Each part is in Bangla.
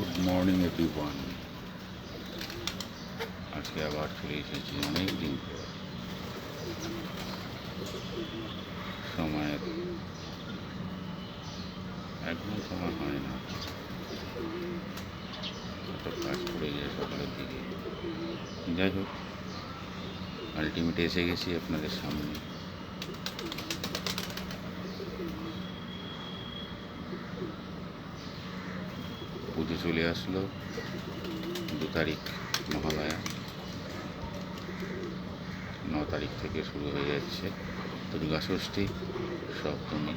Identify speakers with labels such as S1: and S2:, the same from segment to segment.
S1: Good morning everyone. আজকে আবার চলে এসেছি অনেক দিন পর। সময়ের একদম সময় হয় না, এত কাজ পড়ে যায় সকালের দিকে। যাই হোক, আলটিমেটে এসে গেছি আপনাদের সামনে। পুজো চলে আসলো, 2 তারিখ মহালয়া, 9 তারিখ থেকে শুরু হয়ে যাচ্ছে দুর্গা ষষ্ঠী, সপ্তমী,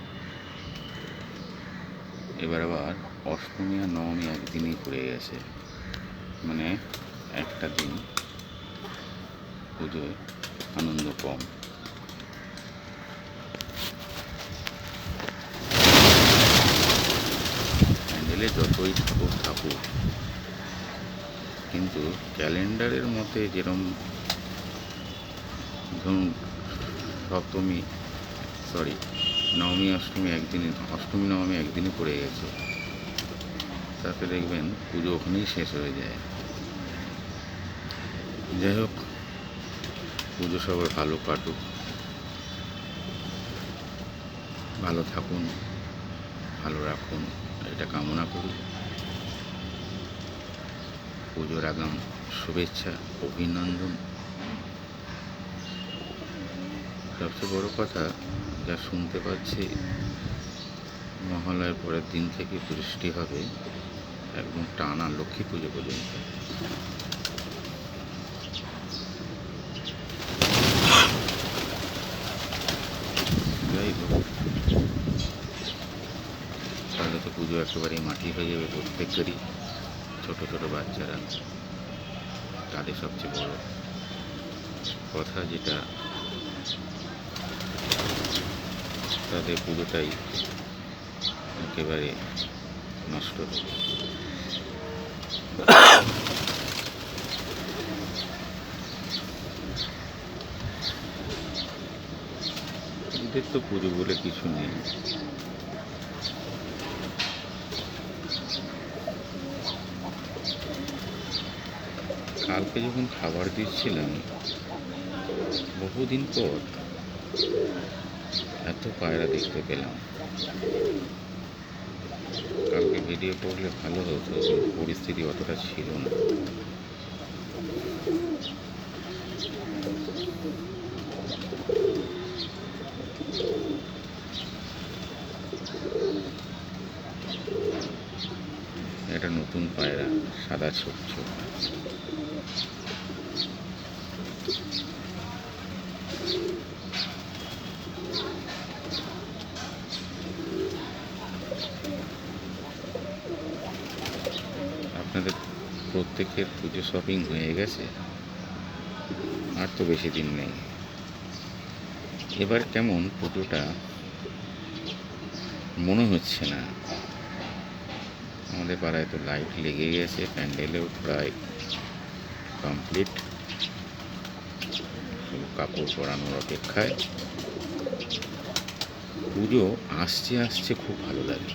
S1: এবার আবার অষ্টমী আর নবমী একদিনই পড়ে গেছে, মানে একটা দিন পুজোয় আনন্দ কম। প্যান্ডেলে যতই ঠাকুর থাকুক, কিন্তু ক্যালেন্ডারের মতে যেরকম ধরুন নবমী অষ্টমী নবমী একদিনই পড়ে গেছে, তাতে দেখবেন পুজো ওখানেই শেষ হয়ে যায়। যাই হোক, পুজো সবার ভালো কাটুক, ভালো থাকুন, ভালো রাখুন, এটা কামনা করি। পুজোর আগাম শুভেচ্ছা, অভিনন্দন। সবচেয়ে বড় কথা, যা শুনতে পাচ্ছি, মহালয়ার পরের দিন থেকে বৃষ্টি হবে একদম টানা লক্ষ্মী পুজো পর্যন্ত। যাই হোক, তাহলে তো পুজো একেবারেই মাটি হয়ে যাবে প্রত্যেকেরই। ছোট ছোট বাচ্চারা, তাদের সবচেয়ে বড় কথা যেটা, তাদের পুজোটাই একেবারে নষ্ট হবে। এদের তো পুজো বলে কিছু নেই। কালকে যখন খাবার দিচ্ছিলাম, বহুদিন পর এত পায়রা দেখতে পেলাম। কালকে ভিডিও করলে ভালো হতো, কিন্তু পরিস্থিতি অতটা ছিল না। এটা নতুন পায়রা, সাদা ছোট। আপনাদের প্রত্যেকের পুজো শপিং হয়ে গেছে, আর তো বেশি দিন নেই। এবার কেমন পুজোটা মনে হচ্ছে না। আমাদের পাড়ায় তো লাইট লেগে গেছে, প্যান্ডেলেও প্রায় কমপ্লিট, শুধু কাপড় পরানোর অপেক্ষায়। পুজো আসছে খুব ভালো লাগে।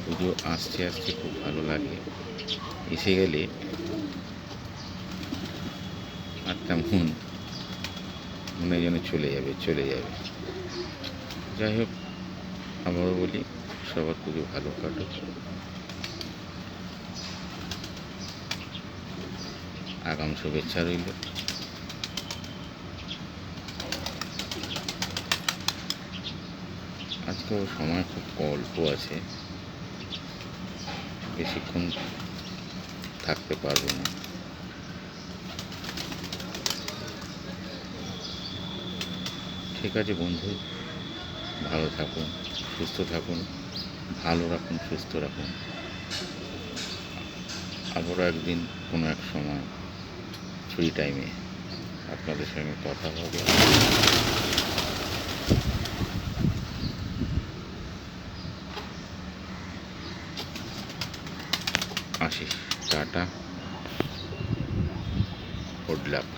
S1: পুজো আসছে খুব ভালো লাগে। এসে গেলে আর তেমন মনে যেন চলে যাবে। যাই হোক, আবারও বলি, সবার পুজো ভালো কাটুক। আগাম শুভেচ্ছা রইল। আজকেও সময় খুব অল্প আছে, বেশিক্ষণ থাকতে পারবো না। ঠিক আছে বন্ধু, ভালো থাকুন, সুস্থ থাকুন, ভালো রাখুন, সুস্থ রাখুন। আবারও একদিন কোনো এক সময় ফ্রি টাইমে আপনাদের সঙ্গে কথা হবে। আসি, টাটা, গুড লাক।